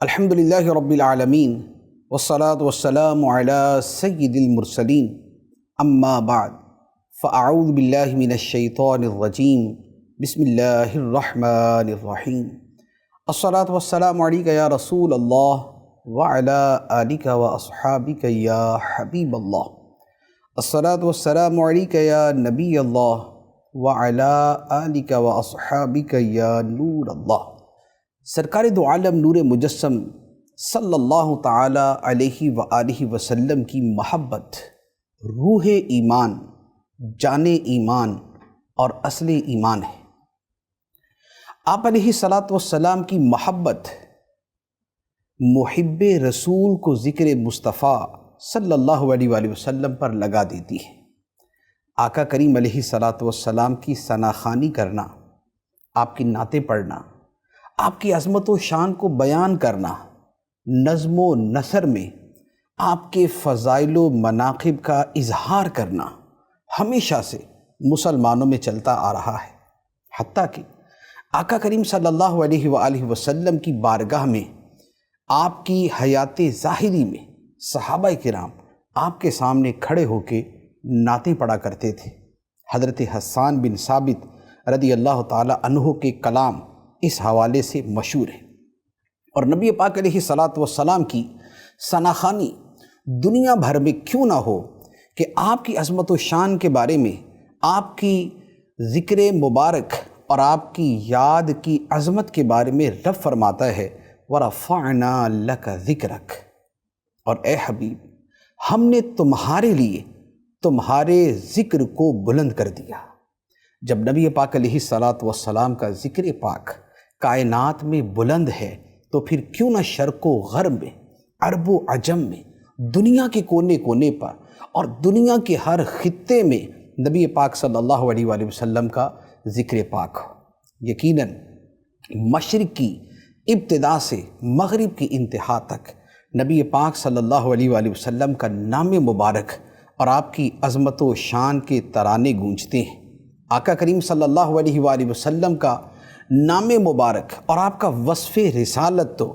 الحمد للہ رب العالمین والصلاة والسلام علی سید المرسلین اما بعد فاعوذ باللہ من الشیطان الرجیم بسم اللہ الرحمن الرحیم الصلاة والسلام علیک یا رسول اللہ وعلی آلک واصحابک یا حبیب اللہ الصلاة والسلام علیک یا نبی اللہ وعلی آلک واصحابک یا نور اللہ۔ سرکار دو عالم نور مجسم صلی اللہ تعالی علیہ وآلہ وسلم کی محبت روح ایمان، جان ایمان اور اصل ایمان ہے۔ آپ علیہ الصلاۃ والسلام کی محبت محب رسول کو ذکر مصطفیٰ صلی اللہ علیہ وآلہ وسلم پر لگا دیتی ہے۔ آقا کریم علیہ الصلاۃ والسلام کی ثناخوانی کرنا، آپ کی نعتیں پڑھنا، آپ کی عظمت و شان کو بیان کرنا، نظم و نثر میں آپ کے فضائل و مناقب کا اظہار کرنا ہمیشہ سے مسلمانوں میں چلتا آ رہا ہے، حتیٰ کہ آقا کریم صلی اللہ علیہ وآلہ وسلم کی بارگاہ میں آپ کی حیات ظاہری میں صحابہ کرام آپ کے سامنے کھڑے ہو کے نعتیں پڑھا کرتے تھے۔ حضرت حسان بن ثابت رضی اللہ تعالی عنہ کے کلام اس حوالے سے مشہور ہے، اور نبی پاک علیہ الصلاۃ والسلام کی ثناخوانی دنیا بھر میں کیوں نہ ہو کہ آپ کی عظمت و شان کے بارے میں، آپ کی ذکر مبارک اور آپ کی یاد کی عظمت کے بارے میں رب فرماتا ہے وَرَفَعْنَا لَكَ ذِكْرَكَ، اور اے حبیب ہم نے تمہارے لیے تمہارے ذکر کو بلند کر دیا۔ جب نبی پاک علیہ الصلاۃ والسلام کا ذکر پاک کائنات میں بلند ہے تو پھر کیوں نہ شرق و غرب میں، عرب و عجم میں، دنیا کے کونے کونے پر اور دنیا کے ہر خطے میں نبی پاک صلی اللہ علیہ وآلہ وسلم کا ذکر پاک ہو۔ یقیناً مشرق کی ابتدا سے مغرب کی انتہا تک نبی پاک صلی اللہ علیہ وآلہ وسلم کا نام مبارک اور آپ کی عظمت و شان کے ترانے گونجتے ہیں۔ آقا کریم صلی اللہ علیہ وآلہ وسلم کا نام مبارک اور آپ کا وصف رسالت تو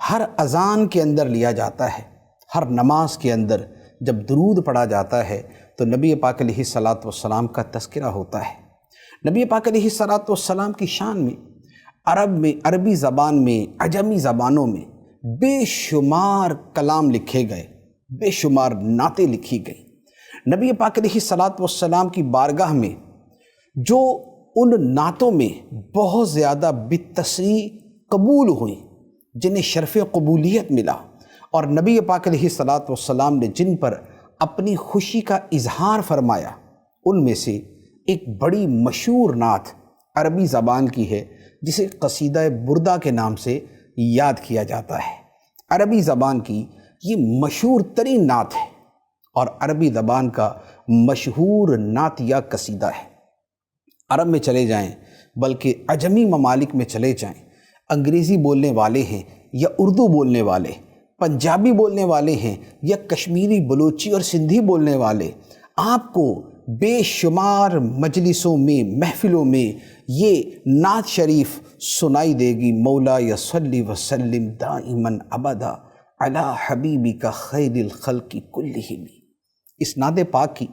ہر اذان کے اندر لیا جاتا ہے، ہر نماز کے اندر جب درود پڑھا جاتا ہے تو نبی پاک علیہ الصلاۃ والسلام کا تذکرہ ہوتا ہے۔ نبی پاک علیہ الصلاۃ والسلام کی شان میں عربی زبان میں، عجمی زبانوں میں بے شمار کلام لکھے گئے، بے شمار نعتیں لکھی گئی۔ نبی پاک علیہ الصلاۃ والسلام کی بارگاہ میں جو ان نعتوں میں بہت زیادہ بالتصریح قبول ہوئیں، جنہیں شرف قبولیت ملا، اور نبی پاک علیہ الصلاۃ والسلام نے جن پر اپنی خوشی کا اظہار فرمایا، ان میں سے ایک بڑی مشہور نعت عربی زبان کی ہے جسے قصیدہ بردہ کے نام سے یاد کیا جاتا ہے۔ عربی زبان کی یہ مشہور ترین نعت ہے اور عربی زبان کا مشہور نعت یا قصیدہ ہے۔ عرب میں چلے جائیں، بلکہ عجمی ممالک میں چلے جائیں، انگریزی بولنے والے ہیں یا اردو بولنے والے، پنجابی بولنے والے ہیں یا کشمیری، بلوچی اور سندھی بولنے والے، آپ کو بے شمار مجلسوں میں، محفلوں میں یہ نعت شریف سنائی دے گی۔ مولا صلی وسلم دائما ابدا علی حبیبک خیر الخلق کلہم۔ اس نعت پاک کی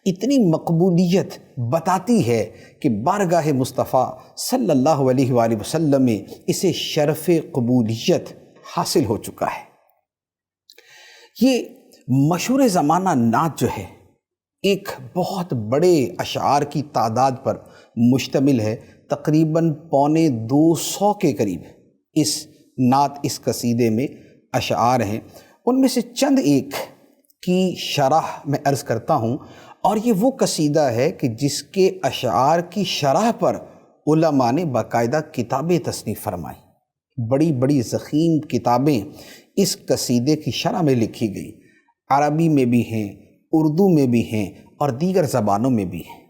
اتنی مقبولیت بتاتی ہے کہ بارگاہ مصطفیٰ صلی اللہ علیہ وآلہ وسلم میں اسے شرف قبولیت حاصل ہو چکا ہے۔ یہ مشہور زمانہ نعت جو ہے ایک بہت بڑے اشعار کی تعداد پر مشتمل ہے، تقریباً 250 کے قریب اس نعت، اس قصیدے میں اشعار ہیں۔ ان میں سے چند ایک کی شرح میں عرض کرتا ہوں، اور یہ وہ قصیدہ ہے کہ جس کے اشعار کی شرح پر علماء نے باقاعدہ کتابیں تصنیف فرمائیں، بڑی بڑی ضخیم کتابیں اس قصیدے کی شرح میں لکھی گئی، عربی میں بھی ہیں، اردو میں بھی ہیں اور دیگر زبانوں میں بھی ہیں۔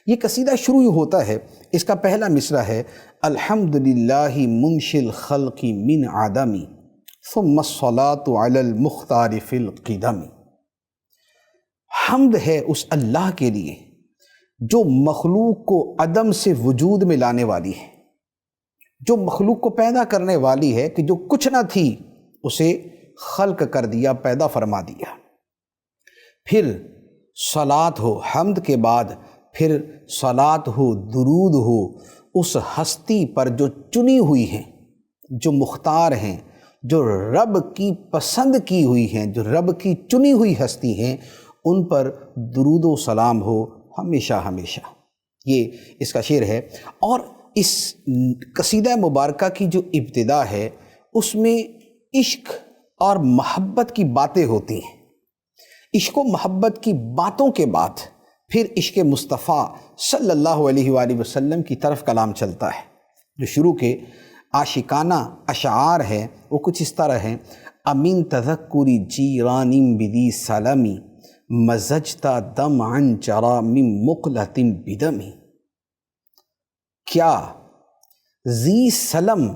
یہ قصیدہ شروع ہوتا ہے، اس کا پہلا مصرع ہے الحمدللہ منشی الخلق من عدم ثم الصلاة علی المختار فی القدم۔ حمد ہے اس اللہ کے لیے جو مخلوق کو عدم سے وجود میں لانے والی ہے، جو مخلوق کو پیدا کرنے والی ہے کہ جو کچھ نہ تھی اسے خلق کر دیا، پیدا فرما دیا۔ پھر صلاۃ ہو، حمد کے بعد پھر صلاۃ ہو، درود ہو اس ہستی پر جو چنی ہوئی ہیں، جو مختار ہیں، جو رب کی پسند کی ہوئی ہیں، جو رب کی چنی ہوئی ہستی ہیں، ان پر درود و سلام ہو ہمیشہ ہمیشہ۔ یہ اس کا شعر ہے۔ اور اس قصیدہ مبارکہ کی جو ابتدا ہے اس میں عشق اور محبت کی باتیں ہوتی ہیں۔ عشق و محبت کی باتوں کے بعد پھر عشق مصطفیٰ صلی اللہ علیہ وآلہ وسلم کی طرف کلام چلتا ہے۔ جو شروع کے عاشقانہ اشعار ہیں وہ کچھ اس طرح ہیں: امین تذکری جیرانم بدی سلمی مزجتا دمعا چرا من مقلۃ بدمی۔ کیا ذی سلم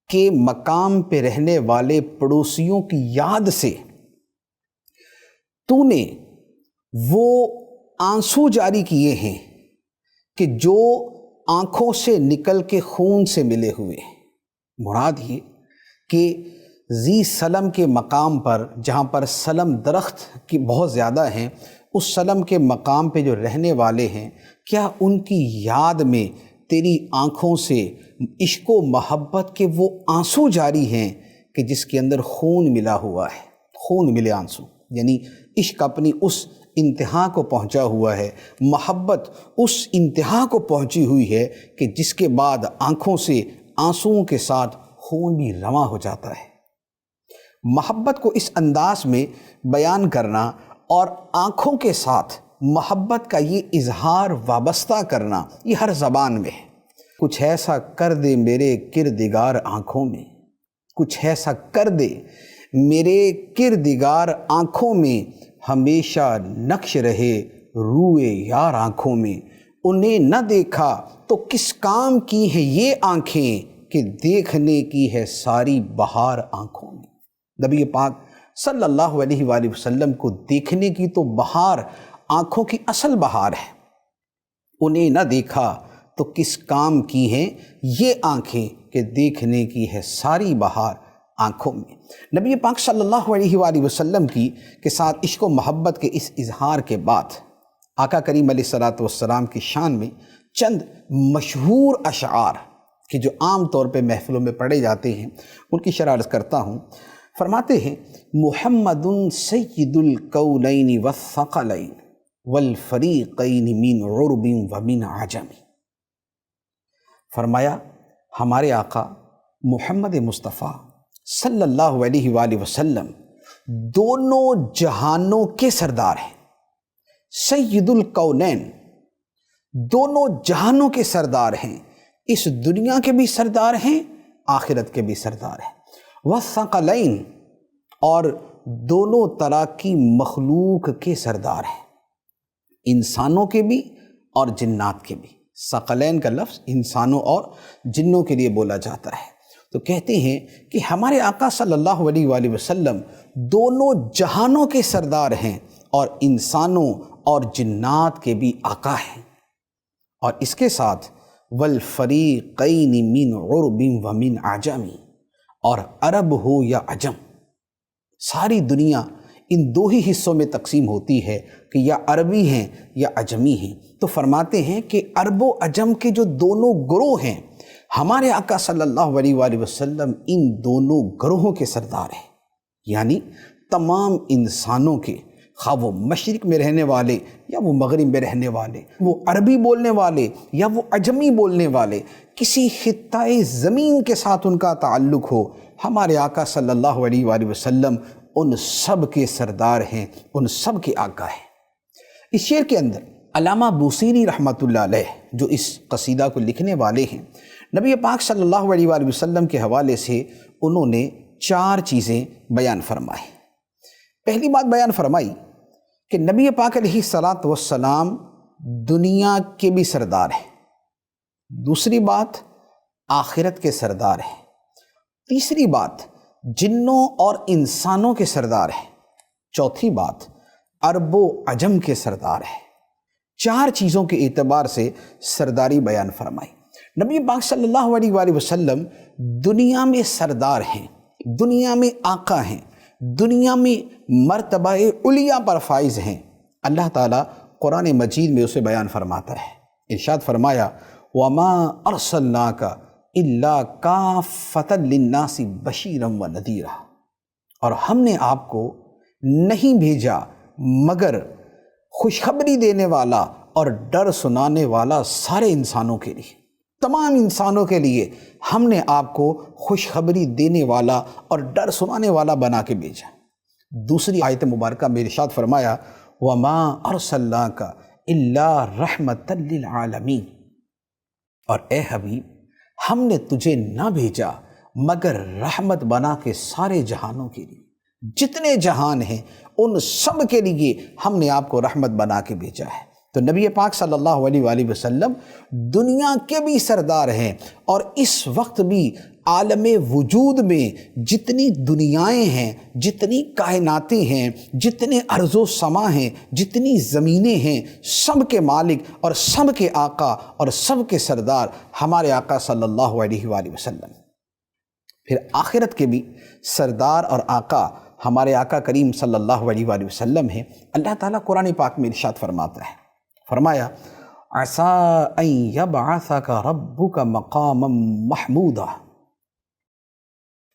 کے مقام پہ رہنے والے پڑوسیوں کی یاد سے تو نے وہ آنسو جاری کیے ہیں کہ جو آنکھوں سے نکل کے خون سے ملے ہوئے ہیں؟ مراد یہ کہ ذی سلم کے مقام پر، جہاں پر سلم درخت کی بہت زیادہ ہیں، اس سلم کے مقام پہ جو رہنے والے ہیں، کیا ان کی یاد میں تیری آنکھوں سے عشق و محبت کے وہ آنسو جاری ہیں کہ جس کے اندر خون ملا ہوا ہے؟ خون ملے آنسو، یعنی عشق اپنی اس انتہا کو پہنچا ہوا ہے، محبت اس انتہا کو پہنچی ہوئی ہے کہ جس کے بعد آنکھوں سے آنسوؤں کے ساتھ خون بھی رواں ہو جاتا ہے۔ محبت کو اس انداز میں بیان کرنا اور آنکھوں کے ساتھ محبت کا یہ اظہار وابستہ کرنا، یہ ہر زبان میں ہے۔ کچھ ایسا کر دے میرے کردگار آنکھوں میں، کچھ ایسا کر دے میرے کردگار آنکھوں میں، ہمیشہ نقش رہے روئے یار آنکھوں میں۔ انہیں نہ دیکھا تو کس کام کی ہیں یہ آنکھیں کہ دیکھنے کی ہے ساری بہار آنکھوں میں۔ نبی پاک صلی اللہ علیہ وآلہ وسلم کو دیکھنے کی تو بہار آنکھوں کی اصل بہار ہے۔ انہیں نہ دیکھا تو کس کام کی ہیں یہ آنکھیں کہ دیکھنے کی ہے ساری بہار آنکھوں میں۔ نبی پاک صلی اللہ علیہ وآلہ وسلم کی کے ساتھ عشق و محبت کے اس اظہار کے بعد آقا کریم علیہ الصلوۃ والسلام کی شان میں چند مشہور اشعار کہ جو عام طور پہ محفلوں میں پڑھے جاتے ہیں ان کی شرح عرض کرتا ہوں۔ فرماتے ہیں: محمد سید الکونین والثقلین والفریقین من عرب ومن عجم۔ فرمایا ہمارے آقا محمد مصطفیٰ صلی اللہ علیہ وآلہ وسلم دونوں جہانوں کے سردار ہیں۔ سید الکونین، دونوں جہانوں کے سردار ہیں، اس دنیا کے بھی سردار ہیں، آخرت کے بھی سردار ہیں۔ والثقلین، اور دونوں طرح کی مخلوق کے سردار ہیں، انسانوں کے بھی اور جنات کے بھی۔ ثقلین کا لفظ انسانوں اور جنوں کے لیے بولا جاتا ہے۔ تو کہتے ہیں کہ ہمارے آقا صلی اللہ علیہ وآلہ وسلم دونوں جہانوں کے سردار ہیں اور انسانوں اور جنات کے بھی آقا ہیں۔ اور اس کے ساتھ والفریقین من عرب ومن عجم، اور عرب ہو یا عجم، ساری دنیا ان دو ہی حصوں میں تقسیم ہوتی ہے کہ یا عربی ہیں یا عجمی ہیں۔ تو فرماتے ہیں کہ عرب و عجم کے جو دونوں گروہ ہیں، ہمارے آقا صلی اللہ علیہ وآلہ وسلم ان دونوں گروہوں کے سردار ہیں، یعنی تمام انسانوں کے، خواہ وہ مشرق میں رہنے والے یا وہ مغرب میں رہنے والے، وہ عربی بولنے والے یا وہ عجمی بولنے والے، کسی خطۂ زمین کے ساتھ ان کا تعلق ہو، ہمارے آقا صلی اللہ علیہ وآلہ وسلم ان سب کے سردار ہیں، ان سب کے آقا ہیں۔ اس شعر کے اندر علامہ بوصیری رحمۃ اللہ علیہ جو اس قصیدہ کو لکھنے والے ہیں، نبی پاک صلی اللہ علیہ وآلہ وسلم کے حوالے سے انہوں نے 4 چیزیں بیان فرمائیں۔ پہلی بات بیان فرمائی کہ نبی پاک علیہ الصلوۃ والسلام دنیا کے بھی سردار ہیں۔ دوسری بات، آخرت کے سردار ہیں۔ تیسری بات، جنوں اور انسانوں کے سردار ہیں۔ چوتھی بات، عرب و عجم کے سردار ہیں۔ 4 چیزوں کے اعتبار سے سرداری بیان فرمائی۔ نبی پاک صلی اللہ علیہ وآلہ وسلم دنیا میں سردار ہیں، دنیا میں آقا ہیں، دنیا میں مرتبہ علیٰ پر فائز ہیں، اللہ تعالیٰ قرآن مجید میں اسے بیان فرماتا ہے۔ ارشاد فرمایا وَمَا أَرْسَلْنَاكَ إِلَّا كَافَّةً لِلنَّاسِ بَشِيرًا وَنَذِيرًا، اور ہم نے آپ کو نہیں بھیجا مگر خوشخبری دینے والا اور ڈر سنانے والا سارے انسانوں کے لیے، تمام انسانوں کے لیے ہم نے آپ کو خوشخبری دینے والا اور ڈر سنانے والا بنا کے بھیجا۔ دوسری آیت مبارکہ میں ارشاد فرمایا وَمَا أَرْسَلْنَاكَ إِلَّا رَحْمَةً لِلْعَالَمِينَ، اور اے حبیب ہم نے تجھے نہ بھیجا مگر رحمت بنا کے سارے جہانوں کے لیے، جتنے جہان ہیں ان سب کے لیے ہم نے آپ کو رحمت بنا کے بھیجا ہے۔ تو نبی پاک صلی اللہ علیہ وآلہ وسلم دنیا کے بھی سردار ہیں، اور اس وقت بھی عالم وجود میں جتنی دنیائیں ہیں، جتنی کائناتیں ہیں، جتنے ارض و سما ہیں، جتنی زمینیں ہیں، سب کے مالک اور سب کے آقا اور سب کے سردار ہمارے آقا صلی اللہ علیہ وآلہ وسلم۔ پھر آخرت کے بھی سردار اور آقا ہمارے آقا کریم صلی اللہ علیہ وآلہ وسلم ہیں۔ اللہ تعالیٰ قرآن پاک میں ارشاد فرماتا ہے، فرمایا عَسَىٰ أَن يَبْعَثَكَ رَبُّكَ مَقَامًا مَحْمُودًا،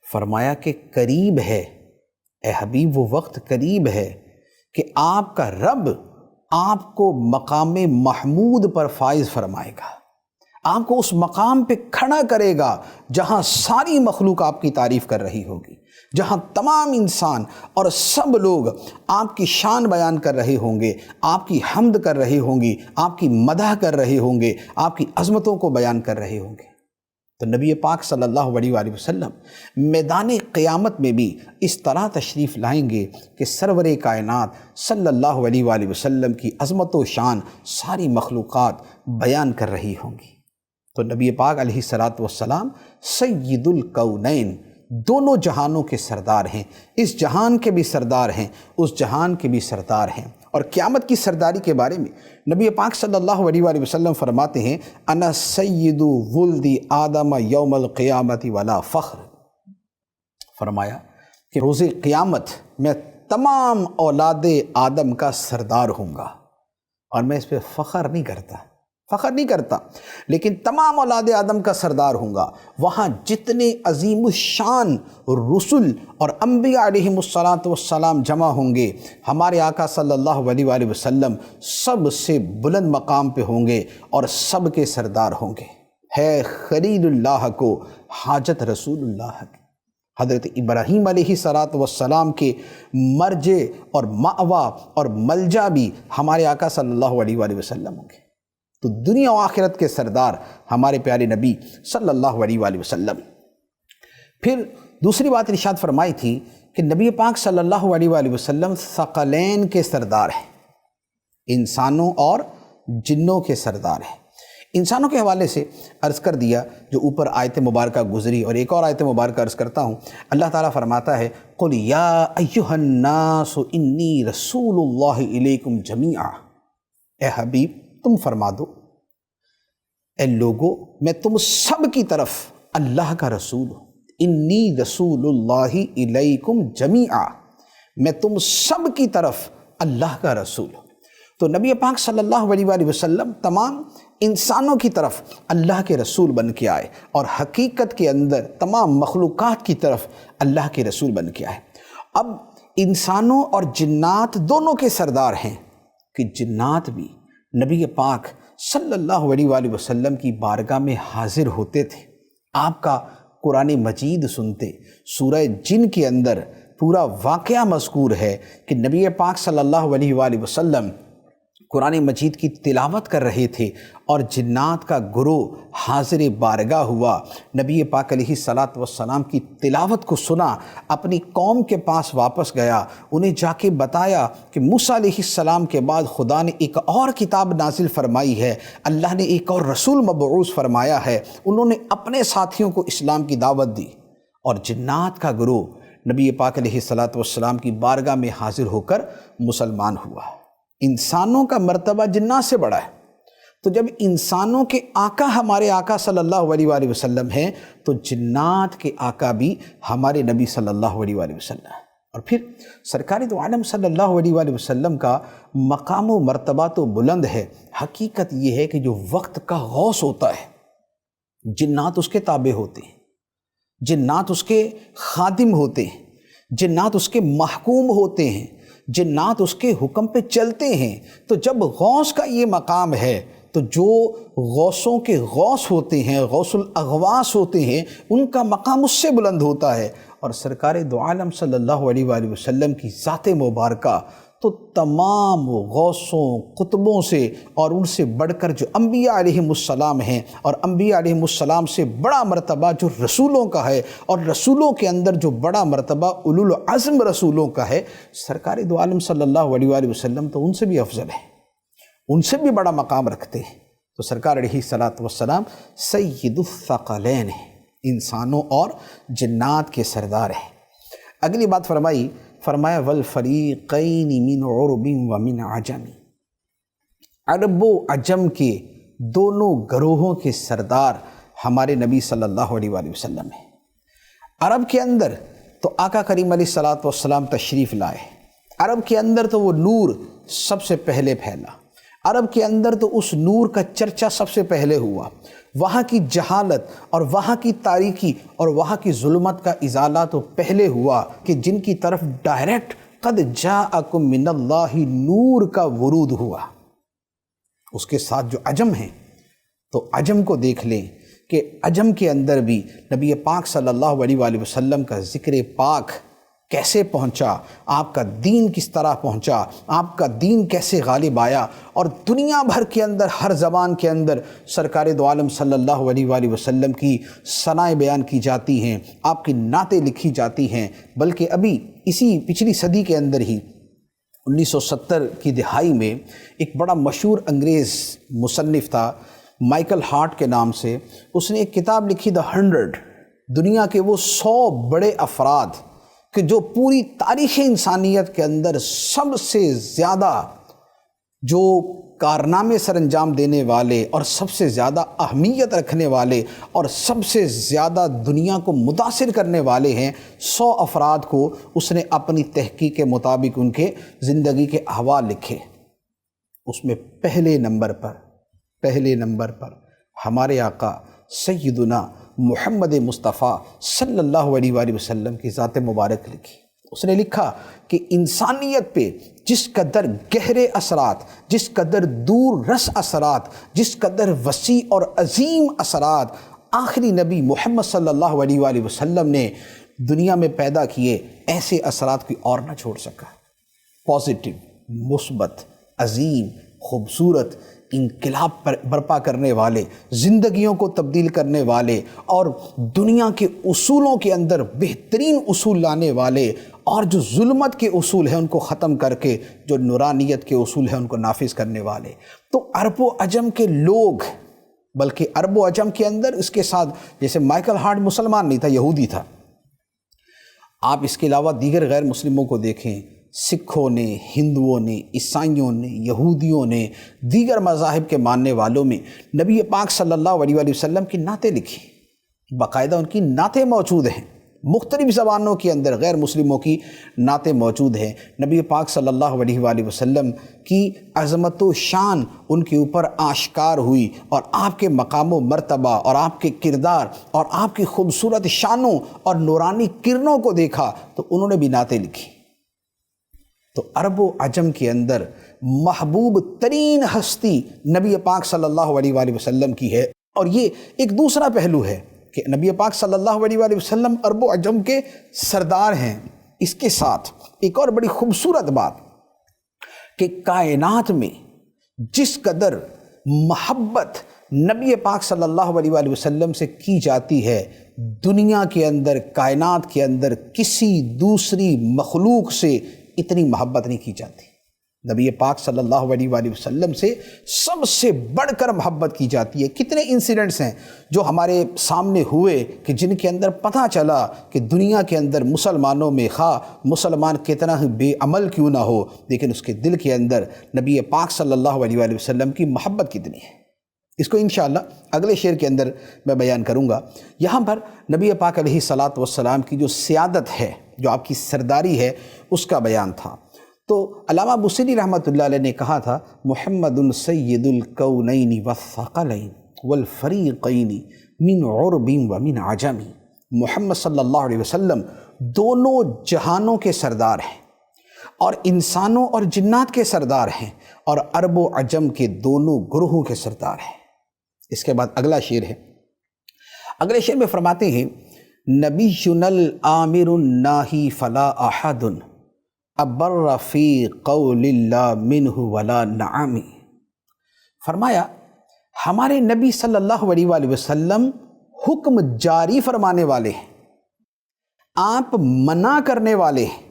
فرمایا کہ قریب ہے اے حبیب، وہ وقت قریب ہے کہ آپ کا رب آپ کو مقام محمود پر فائز فرمائے گا، آپ کو اس مقام پہ کھڑا کرے گا جہاں ساری مخلوق آپ کی تعریف کر رہی ہوگی، جہاں تمام انسان اور سب لوگ آپ کی شان بیان کر رہے ہوں گے، آپ کی حمد کر رہے ہوں گے، آپ کی مدح کر رہے ہوں گے، آپ کی عظمتوں کو بیان کر رہے ہوں گے۔ تو نبی پاک صلی اللہ علیہ وآلہ وسلم میدان قیامت میں بھی اس طرح تشریف لائیں گے کہ سرور کائنات صلی اللہ علیہ وآلہ وسلم کی عظمت و شان ساری مخلوقات بیان کر رہی ہوں گی۔ تو نبی پاک علیہ الصلوۃ والسلام سید الکونین، دونوں جہانوں کے سردار ہیں، اس جہان کے بھی سردار ہیں، اس جہان کے بھی سردار ہیں۔ اور قیامت کی سرداری کے بارے میں نبی پاک صلی اللہ علیہ وآلہ وسلم فرماتے ہیں انا سید ولد آدم یوم القیامت ولا فخر، فرمایا کہ روز قیامت میں تمام اولاد آدم کا سردار ہوں گا، اور میں اس پہ فخر نہیں کرتا، لیکن تمام اولاد آدم کا سردار ہوں گا۔ وہاں جتنے عظیم الشان رسل اور انبیاء علیہم السلام جمع ہوں گے، ہمارے آقا صلی اللہ علیہ وآلہ وسلم سب سے بلند مقام پہ ہوں گے اور سب کے سردار ہوں گے۔ ہے خلیل اللہ کو حاجت رسول اللہ کی، حضرت ابراہیم علیہ السلام کے مرجع اور مأویٰ اور ملجا بھی ہمارے آقا صلی اللہ علیہ وآلہ وسلم ہوں گے۔ تو دنیا و آخرت کے سردار ہمارے پیارے نبی صلی اللہ علیہ وآلہ وسلم۔ پھر دوسری بات ارشاد فرمائی تھی کہ نبی پاک صلی اللہ علیہ وآلہ وسلم ثقلین کے سردار ہیں، انسانوں اور جنوں کے سردار ہیں۔ انسانوں کے حوالے سے عرض کر دیا جو اوپر آیت مبارکہ گزری، اور ایک اور آیت مبارکہ عرض کرتا ہوں۔ اللہ تعالیٰ فرماتا ہے قُلْ يَا أَيُّهَا النَّاسُ إِنِّي رَسُولُ اللَّهِ إِلَيْكُمْ جَمِيعًا، اے حبیب تم فرما دو، اے لوگو میں تم سب کی طرف اللہ کا رسول ہوں، انی رسول اللہ الیکم جمیعا، میں تم سب کی طرف اللہ کا رسول ہوں۔ تو نبی پاک صلی اللہ علیہ وآلہ وسلم تمام انسانوں کی طرف اللہ کے رسول بن کے آئے، اور حقیقت کے اندر تمام مخلوقات کی طرف اللہ کے رسول بن کے آئے۔ اب انسانوں اور جنات دونوں کے سردار ہیں کہ جنات بھی نبی پاک صلی اللہ علیہ وآلہ وسلم کی بارگاہ میں حاضر ہوتے تھے، آپ کا قرآن مجید سنتے۔ سورہ جن کے اندر پورا واقعہ مذکور ہے کہ نبی پاک صلی اللہ علیہ وآلہ وسلم قرآن مجید کی تلاوت کر رہے تھے، اور جنات کا گروہ حاضر بارگاہ ہوا، نبی پاک علیہ السلام کی تلاوت کو سنا، اپنی قوم کے پاس واپس گیا، انہیں جا کے بتایا کہ موسیٰ علیہ السلام کے بعد خدا نے ایک اور کتاب نازل فرمائی ہے، اللہ نے ایک اور رسول مبعوث فرمایا ہے۔ انہوں نے اپنے ساتھیوں کو اسلام کی دعوت دی، اور جنات کا گروہ نبی پاک علیہ السلام کی بارگاہ میں حاضر ہو کر مسلمان ہوا۔ انسانوں کا مرتبہ جنات سے بڑا ہے، تو جب انسانوں کے آقا ہمارے آقا صلی اللہ علیہ وآلہ وسلم ہیں تو جنات کے آقا بھی ہمارے نبی صلی اللہ علیہ وآلہ وسلم ہیں۔ اور پھر سرکار دو عالم صلی اللہ علیہ وآلہ وسلم کا مقام و مرتبہ تو بلند ہے، حقیقت یہ ہے کہ جو وقت کا غوث ہوتا ہے جنات اس کے تابع ہوتے ہیں، جنات اس کے خادم ہوتے ہیں، جنات اس کے محکوم ہوتے ہیں، جنات اس کے حکم پہ چلتے ہیں۔ تو جب غوث کا یہ مقام ہے تو جو غوثوں کے غوث ہوتے ہیں، غوث الاغواث ہوتے ہیں، ان کا مقام اس سے بلند ہوتا ہے۔ اور سرکار دو عالم صلی اللہ علیہ وآلہ وسلم کی ذات مبارکہ تو تمام غوثوں قطبوں سے اور ان سے بڑھ کر جو انبیاء علیہم السلام ہیں، اور انبیاء علیہم السلام سے بڑا مرتبہ جو رسولوں کا ہے، اور رسولوں کے اندر جو بڑا مرتبہ اولو العزم رسولوں کا ہے، سرکار دو عالم صلی اللہ علیہ وآلہ وسلم تو ان سے بھی افضل ہے، ان سے بھی بڑا مقام رکھتے ہیں۔ تو سرکار علیہ الصلاۃ والسلام سید الثقلین ہیں، انسانوں اور جنات کے سردار ہیں۔ اگلی بات فرمایا والفریقین من عرب ومن عجم، عرب و عجم کے دونوں گروہوں کے سردار ہمارے نبی صلی اللہ علیہ وآلہ وسلم ہیں۔ عرب کے اندر تو آقا کریم علیہ الصلاۃ والسلام تشریف لائے، عرب کے اندر تو وہ نور سب سے پہلے پھیلا، عرب کے اندر تو اس نور کا چرچہ سب سے پہلے ہوا، وہاں کی جہالت اور وہاں کی تاریکی اور وہاں کی ظلمت کا ازالہ تو پہلے ہوا کہ جن کی طرف ڈائریکٹ قد جاءکم من اللہ نور کا ورود ہوا۔ اس کے ساتھ جو عجم ہیں تو عجم کو دیکھ لیں کہ عجم کے اندر بھی نبی پاک صلی اللہ علیہ وآلہ وسلم کا ذکر پاک کیسے پہنچا، آپ کا دین کس طرح پہنچا، آپ کا دین کیسے غالب آیا، اور دنیا بھر کے اندر ہر زبان کے اندر سرکار دو عالم صلی اللہ علیہ وآلہ وسلم کی ثنائیں بیان کی جاتی ہیں، آپ کی نعتیں لکھی جاتی ہیں۔ بلکہ ابھی اسی پچھلی صدی کے اندر ہی 1970 کی دہائی میں ایک بڑا مشہور انگریز مصنف تھا مائیکل ہارٹ کے نام سے، اس نے ایک کتاب لکھی دا 100، دنیا کے وہ 100 بڑے افراد کہ جو پوری تاریخ انسانیت کے اندر سب سے زیادہ جو کارنامے سر انجام دینے والے اور سب سے زیادہ اہمیت رکھنے والے اور سب سے زیادہ دنیا کو متاثر کرنے والے ہیں، 100 افراد کو اس نے اپنی تحقیق کے مطابق ان کے زندگی کے احوال لکھے۔ اس میں پہلے نمبر پر ہمارے آقا سیدنا محمد مصطفیٰ صلی اللہ علیہ وآلہ وسلم کی ذات مبارک لکھی۔ اس نے لکھا کہ انسانیت پہ جس قدر گہرے اثرات، جس قدر دور رس اثرات، جس قدر وسیع اور عظیم اثرات آخری نبی محمد صلی اللہ علیہ وآلہ وسلم نے دنیا میں پیدا کیے، ایسے اثرات کوئی اور نہ چھوڑ سکا۔ پازیٹیو، مثبت، عظیم، خوبصورت، انقلاب برپا کرنے والے، زندگیوں کو تبدیل کرنے والے، اور دنیا کے اصولوں کے اندر بہترین اصول لانے والے، اور جو ظلمت کے اصول ہیں ان کو ختم کر کے جو نورانیت کے اصول ہیں ان کو نافذ کرنے والے۔ تو عرب و عجم کے لوگ، بلکہ عرب و عجم کے اندر اس کے ساتھ جیسے مائیکل ہارٹ مسلمان نہیں تھا، یہودی تھا، آپ اس کے علاوہ دیگر غیر مسلموں کو دیکھیں، سکھوں نے، ہندوؤں نے، عیسائیوں نے، یہودیوں نے، دیگر مذاہب کے ماننے والوں میں نبی پاک صلی اللہ علیہ وآلہ وسلم کی نعتیں لکھی، باقاعدہ ان کی نعتیں موجود ہیں، مختلف زبانوں کے اندر غیر مسلموں کی نعتیں موجود ہیں۔ نبی پاک صلی اللہ علیہ وآلہ وسلم کی عظمت و شان ان کے اوپر آشکار ہوئی، اور آپ کے مقام و مرتبہ اور آپ کے کردار اور آپ کی خوبصورت شانوں اور نورانی کرنوں کو دیکھا تو انہوں نے بھی نعتیں لکھی۔ تو عرب و عجم کے اندر محبوب ترین ہستی نبی پاک صلی اللہ علیہ وآلہ وسلم کی ہے۔ اور یہ ایک دوسرا پہلو ہے کہ نبی پاک صلی اللہ علیہ وآلہ وسلم عرب و عجم کے سردار ہیں۔ اس کے ساتھ ایک اور بڑی خوبصورت بات کہ کائنات میں جس قدر محبت نبی پاک صلی اللہ علیہ وآلہ وسلم سے کی جاتی ہے، دنیا کے اندر، کائنات کے اندر کسی دوسری مخلوق سے اتنی محبت نہیں کی جاتی۔ نبی پاک صلی اللہ علیہ وآلہ وسلم سے سب سے بڑھ کر محبت کی جاتی ہے۔ کتنے انسیڈنٹس ہیں جو ہمارے سامنے ہوئے کہ جن کے اندر پتہ چلا کہ دنیا کے اندر مسلمانوں میں خواہ مسلمان کتنا ہی بے عمل کیوں نہ ہو، لیکن اس کے دل کے اندر نبی پاک صلی اللہ علیہ وآلہ وسلم کی محبت کتنی ہے۔ اس کو انشاءاللہ اگلے شعر کے اندر میں بیان کروں گا۔ یہاں پر نبی پاک علیہ الصلاۃ والسلام کی جو سیادت ہے، جو آپ کی سرداری ہے، اس کا بیان تھا۔ تو علامہ بوصیری رحمۃ اللہ علیہ نے کہا تھا، محمد سید الکونین والثقلین والفریقین من عرب ومن عجم۔ محمد صلی اللہ علیہ وسلم دونوں جہانوں کے سردار ہیں، اور انسانوں اور جنات کے سردار ہیں، اور عرب و عجم کے دونوں گروہوں کے سردار ہیں۔ اس کے بعد اگلا شعر ہے۔ اگلے شعر میں فرماتے ہیں، نبینا الآمر الناہی فلا احد ابر فی قول اللہ منہ ولا نعم۔ فرمایا ہمارے نبی صلی اللہ علیہ وآلہ وسلم حکم جاری فرمانے والے ہیں، آپ منع کرنے والے ہیں،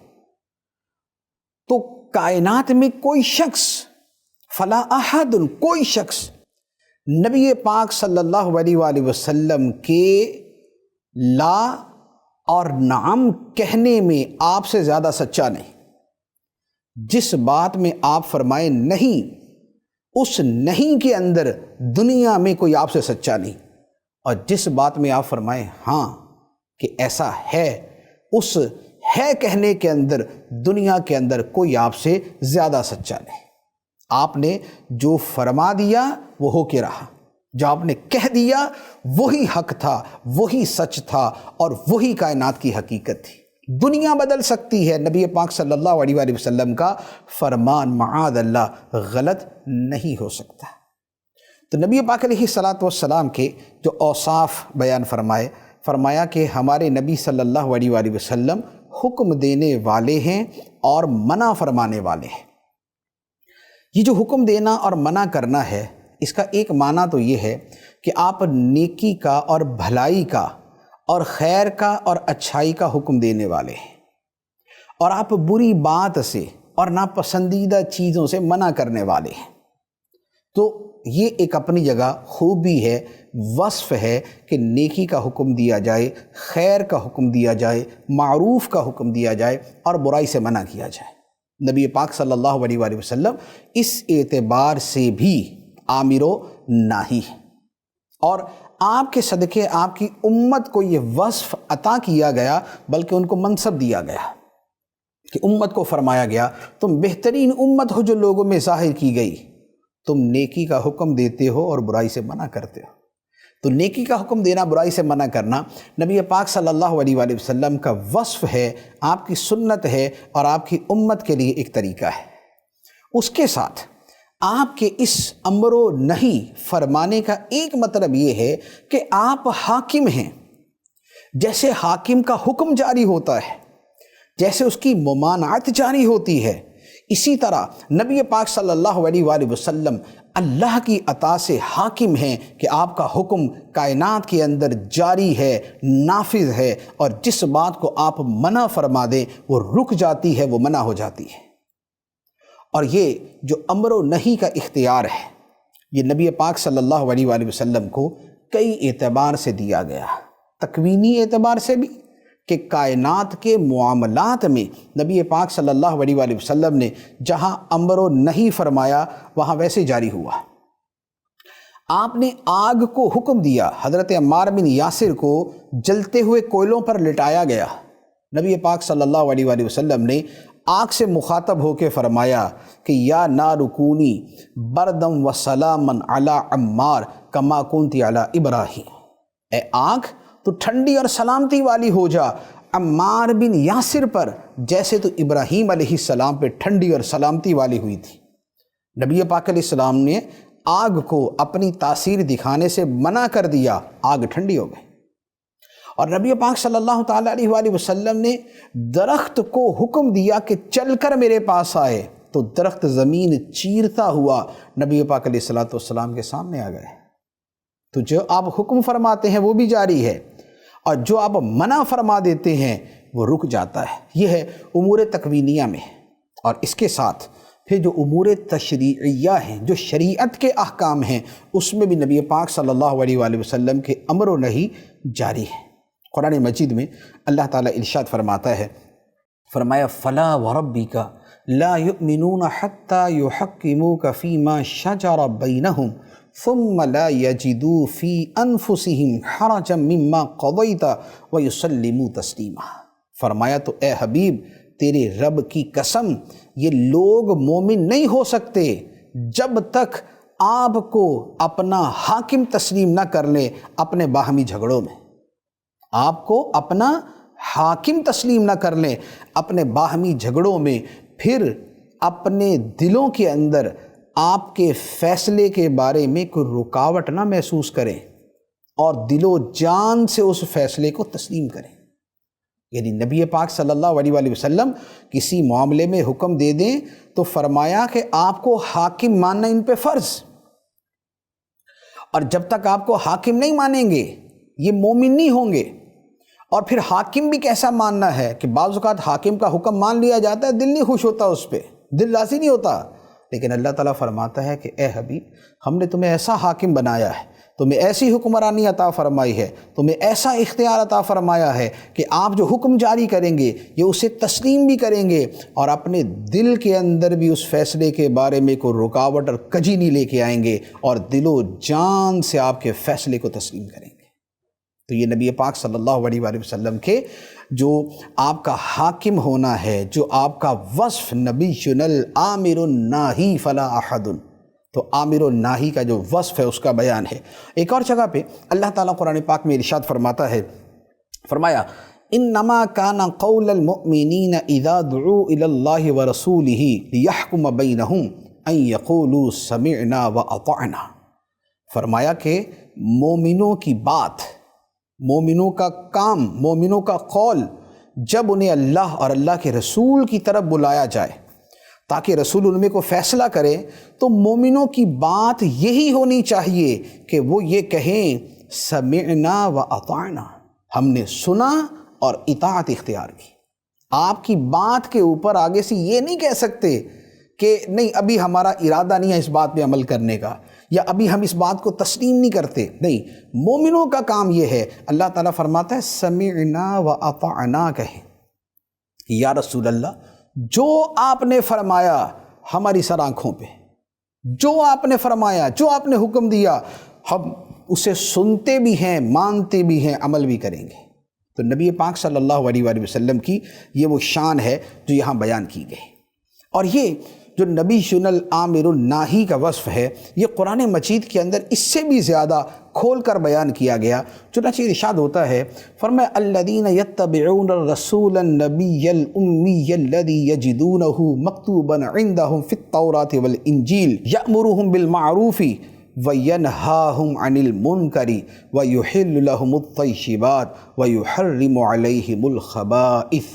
تو کائنات میں کوئی شخص، فلا احد، کوئی شخص نبی پاک صلی اللہ علیہ وآلہ وسلم کے لا اور نعم کہنے میں آپ سے زیادہ سچا نہیں۔ جس بات میں آپ فرمائیں نہیں، اس نہیں کے اندر دنیا میں کوئی آپ سے سچا نہیں، اور جس بات میں آپ فرمائیں ہاں کہ ایسا ہے، اس ہے کہنے کے اندر دنیا کے اندر کوئی آپ سے زیادہ سچا نہیں۔ آپ نے جو فرما دیا وہ ہو کے رہا، جو آپ نے کہہ دیا وہی حق تھا، وہی سچ تھا، اور وہی کائنات کی حقیقت تھی۔ دنیا بدل سکتی ہے، نبی پاک صلی اللہ علیہ وآلہ وسلم کا فرمان معاذ اللہ غلط نہیں ہو سکتا۔ تو نبی پاک علیہ الصلاۃ والسلام کے جو اوصاف بیان فرمایا کہ ہمارے نبی صلی اللہ علیہ وآلہ وسلم حکم دینے والے ہیں اور منع فرمانے والے ہیں۔ یہ جو حکم دینا اور منع کرنا ہے، اس کا ایک معنی تو یہ ہے کہ آپ نیکی کا اور بھلائی کا اور خیر کا اور اچھائی کا حکم دینے والے ہیں، اور آپ بری بات سے اور ناپسندیدہ چیزوں سے منع کرنے والے ہیں۔ تو یہ ایک اپنی جگہ خوبی ہے، وصف ہے کہ نیکی کا حکم دیا جائے، خیر کا حکم دیا جائے، معروف کا حکم دیا جائے، اور برائی سے منع کیا جائے۔ نبی پاک صلی اللہ علیہ وآلہ وسلم اس اعتبار سے بھی آمر و ناہی ہے، اور آپ کے صدقے آپ کی امت کو یہ وصف عطا کیا گیا، بلکہ ان کو منصب دیا گیا کہ امت کو فرمایا گیا تم بہترین امت ہو جو لوگوں میں ظاہر کی گئی، تم نیکی کا حکم دیتے ہو اور برائی سے منع کرتے ہو۔ تو نیکی کا حکم دینا، برائی سے منع کرنا نبی پاک صلی اللہ علیہ وآلہ وسلم کا وصف ہے، آپ کی سنت ہے، اور آپ کی امت کے لیے ایک طریقہ ہے۔ اس کے ساتھ آپ کے اس امر و نہی فرمانے کا ایک مطلب یہ ہے کہ آپ حاکم ہیں۔ جیسے حاکم کا حکم جاری ہوتا ہے، جیسے اس کی ممانعت جاری ہوتی ہے، اسی طرح نبی پاک صلی اللہ علیہ وآلہ وسلم اللہ کی عطا سے حاکم ہیں کہ آپ کا حکم کائنات کے اندر جاری ہے، نافذ ہے، اور جس بات کو آپ منع فرما دیں وہ رک جاتی ہے، وہ منع ہو جاتی ہے۔ اور یہ جو امر و نہی کا اختیار ہے، یہ نبی پاک صلی اللہ علیہ وآلہ وسلم کو کئی اعتبار سے دیا گیا، تکوینی اعتبار سے بھی کہ کائنات کے معاملات میں نبی پاک صلی اللہ علیہ وآلہ وسلم نے جہاں امر و نہی فرمایا وہاں ویسے جاری ہوا۔ آپ نے آگ کو حکم دیا، حضرت عمار بن یاسر کو جلتے ہوئے کوئلوں پر لٹایا گیا، نبی پاک صلی اللہ علیہ وآلہ وسلم نے آگ سے مخاطب ہو کے فرمایا کہ یا نار کونی بردم و سلامن علی عمار کما کنتی علی ابراہیم، اے آگ تو ٹھنڈی اور سلامتی والی ہو جا عمار بن یاسر پر، جیسے تو ابراہیم علیہ السلام پہ ٹھنڈی اور سلامتی والی ہوئی تھی۔ نبی پاک علیہ السلام نے آگ کو اپنی تاثیر دکھانے سے منع کر دیا، آگ ٹھنڈی ہو گئی۔ اور نبی پاک صلی اللہ تعالیٰ علیہ وآلہ وسلم نے درخت کو حکم دیا کہ چل کر میرے پاس آئے، تو درخت زمین چیرتا ہوا نبی پاک علیہ السلام کے سامنے آ گئے۔ تو جو آپ حکم فرماتے ہیں وہ بھی جاری ہے، اور جو آپ منع فرما دیتے ہیں وہ رک جاتا ہے۔ یہ ہے امور تکوینیہ میں۔ اور اس کے ساتھ پھر جو امور تشریعیہ ہیں، جو شریعت کے احکام ہیں، اس میں بھی نبی پاک صلی اللہ علیہ وآلہ وسلم کے امر و نہی جاری ہے۔ قرآن مجید میں اللہ تعالیٰ ارشاد فرماتا ہے، فرمایا فلا وربک لا یؤمنون حتی یحکموک فیما شجر بینہم ثم لا يجدوا في انفسهم حرجا مما قضيت ويسلموا تسلیما۔ فرمایا تو اے حبیب تیرے رب کی قسم یہ لوگ مومن نہیں ہو سکتے جب تک آپ کو اپنا حاکم تسلیم نہ کر لیں اپنے باہمی جھگڑوں میں، آپ کو اپنا حاکم تسلیم نہ کر لیں اپنے باہمی جھگڑوں میں، پھر اپنے دلوں کے اندر آپ کے فیصلے کے بارے میں کوئی رکاوٹ نہ محسوس کریں اور دل و جان سے اس فیصلے کو تسلیم کریں۔ یعنی نبی پاک صلی اللہ علیہ وآلہ وسلم کسی معاملے میں حکم دے دیں تو فرمایا کہ آپ کو حاکم ماننا ان پہ فرض، اور جب تک آپ کو حاکم نہیں مانیں گے یہ مومن نہیں ہوں گے۔ اور پھر حاکم بھی کیسا ماننا ہے کہ بعض اوقات حاکم کا حکم مان لیا جاتا ہے، دل نہیں خوش ہوتا، اس پہ دل راضی نہیں ہوتا، لیکن اللہ تعالیٰ فرماتا ہے کہ اے حبیب ہم نے تمہیں ایسا حاکم بنایا ہے، تمہیں ایسی حکمرانی عطا فرمائی ہے، تمہیں ایسا اختیار عطا فرمایا ہے کہ آپ جو حکم جاری کریں گے یہ اسے تسلیم بھی کریں گے اور اپنے دل کے اندر بھی اس فیصلے کے بارے میں کوئی رکاوٹ اور کجی نہیں لے کے آئیں گے اور دل و جان سے آپ کے فیصلے کو تسلیم کریں گے۔ تو یہ نبی پاک صلی اللہ علیہ وآلہ وسلم کے جو آپ کا حاکم ہونا ہے، جو آپ کا وصف نبی العامر الناہی فلا احد، تو عامر الناہی کا جو وصف ہے اس کا بیان ہے۔ ایک اور جگہ پہ اللہ تعالیٰ قرآن پاک میں ارشاد فرماتا ہے، فرمایا انما کان قول المؤمنین اذا دعوا الی اللہ ورسولہ لیحکم بینہم ان یقولوا سمعنا واطعنا۔ فرمایا کہ مومنوں کی بات، مومنوں کا کام، مومنوں کا قول جب انہیں اللہ اور اللہ کے رسول کی طرف بلایا جائے تاکہ رسول ان میں کو فیصلہ کرے، تو مومنوں کی بات یہی ہونی چاہیے کہ وہ یہ کہیں سمعنا و اطعنا، ہم نے سنا اور اطاعت اختیار کی۔ آپ کی بات کے اوپر آگے سے یہ نہیں کہہ سکتے کہ نہیں ابھی ہمارا ارادہ نہیں ہے اس بات پہ عمل کرنے کا، یا ابھی ہم اس بات کو تسلیم نہیں کرتے۔ نہیں، مومنوں کا کام یہ ہے، اللہ تعالیٰ فرماتا ہے سمعنا و اطعنا کہیں، یا رسول اللہ جو آپ نے فرمایا ہماری سر آنکھوں پہ، جو آپ نے فرمایا، جو آپ نے حکم دیا ہم اسے سنتے بھی ہیں، مانتے بھی ہیں، عمل بھی کریں گے۔ تو نبی پاک صلی اللہ علیہ وآلہ وسلم کی یہ وہ شان ہے جو یہاں بیان کی گئی، اور یہ جو نبی العامر الناہی کا وصف ہے یہ قرآن مجید کے اندر اس سے بھی زیادہ کھول کر بیان کیا گیا۔ چنانچہ ارشاد ہوتا ہے، فرمایا الذین یتبعون الرسول النبی الامی الذی یجدونہ مکتوبا عندہم فی التوراۃ والانجیل یأمرہم بالمعروف وینہاہم عن المنکر ویحل لہم الطیبات ویحرم علیہم الخبائث۔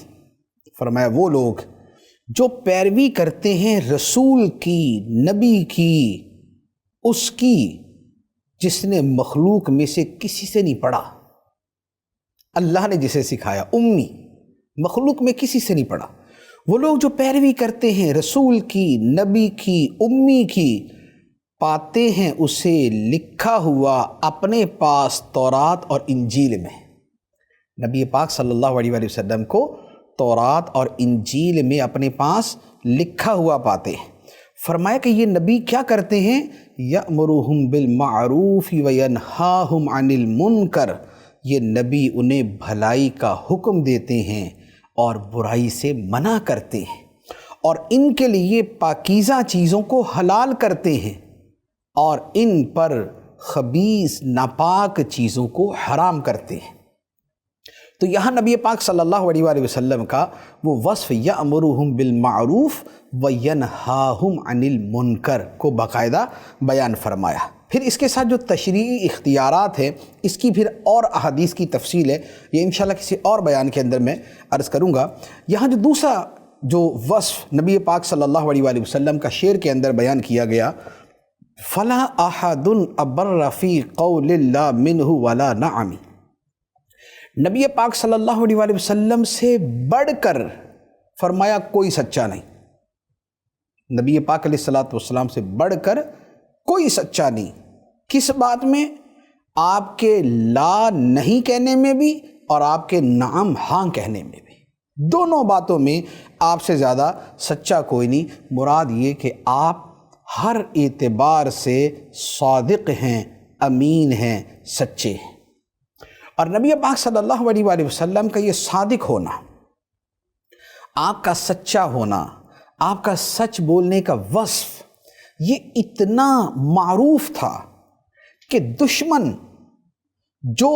فرمایا وہ لوگ جو پیروی کرتے ہیں رسول کی، نبی کی، اس کی جس نے مخلوق میں سے کسی سے نہیں پڑھا، اللہ نے جسے سکھایا، امی، مخلوق میں کسی سے نہیں پڑھا، وہ لوگ جو پیروی کرتے ہیں رسول کی، نبی کی، امی کی، پاتے ہیں اسے لکھا ہوا اپنے پاس تورات اور انجیل میں۔ نبی پاک صلی اللہ علیہ وآلہ وسلم کو تورات اور انجیل میں اپنے پاس لکھا ہوا پاتے ہیں۔ فرمایا کہ یہ نبی کیا کرتے ہیں، یأمرہم بالمعروف وینہاہم عن المنکر، یہ نبی انہیں بھلائی کا حکم دیتے ہیں اور برائی سے منع کرتے ہیں، اور ان کے لیے پاکیزہ چیزوں کو حلال کرتے ہیں اور ان پر خبیث ناپاک چیزوں کو حرام کرتے ہیں۔ تو یہاں نبی پاک صلی اللہ علیہ وآلہ وسلم کا وہ وصف یأمرہم بالمعروف وینہاہم عن المنکر کو باقاعدہ بیان فرمایا۔ پھر اس کے ساتھ جو تشریعی اختیارات ہیں اس کی پھر اور احادیث کی تفصیل ہے، یہ انشاءاللہ کسی اور بیان کے اندر میں عرض کروں گا۔ یہاں جو دوسرا جو وصف نبی پاک صلی اللہ علیہ وآلہ وسلم کا شعر کے اندر بیان کیا گیا، فلا احد ابر فی قول اللہ منہ ولا نعم، نبی پاک صلی اللہ علیہ وآلہ وسلم سے بڑھ کر فرمایا کوئی سچا نہیں، نبی پاک علیہ السلام سے بڑھ کر کوئی سچا نہیں۔ کس بات میں؟ آپ کے لا نہیں کہنے میں بھی اور آپ کے نعم ہاں کہنے میں بھی، دونوں باتوں میں آپ سے زیادہ سچا کوئی نہیں۔ مراد یہ کہ آپ ہر اعتبار سے صادق ہیں، امین ہیں، سچے ہیں۔ اور نبی پاک صلی اللہ علیہ وآلہ وسلم کا یہ صادق ہونا، آپ کا سچا ہونا، آپ کا سچ بولنے کا وصف، یہ اتنا معروف تھا کہ دشمن جو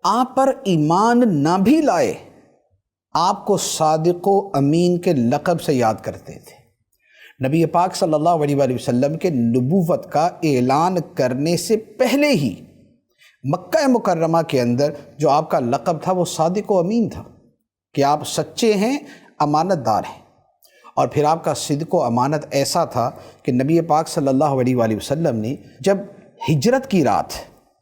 آپ پر ایمان نہ بھی لائے، آپ کو صادق و امین کے لقب سے یاد کرتے تھے۔ نبی پاک صلی اللہ علیہ وآلہ وسلم کے نبوت کا اعلان کرنے سے پہلے ہی مکہ مکرمہ کے اندر جو آپ کا لقب تھا وہ صادق و امین تھا، کہ آپ سچے ہیں، امانت دار ہیں۔ اور پھر آپ کا صدق و امانت ایسا تھا کہ نبی پاک صلی اللہ علیہ وآلہ وسلم نے جب ہجرت کی رات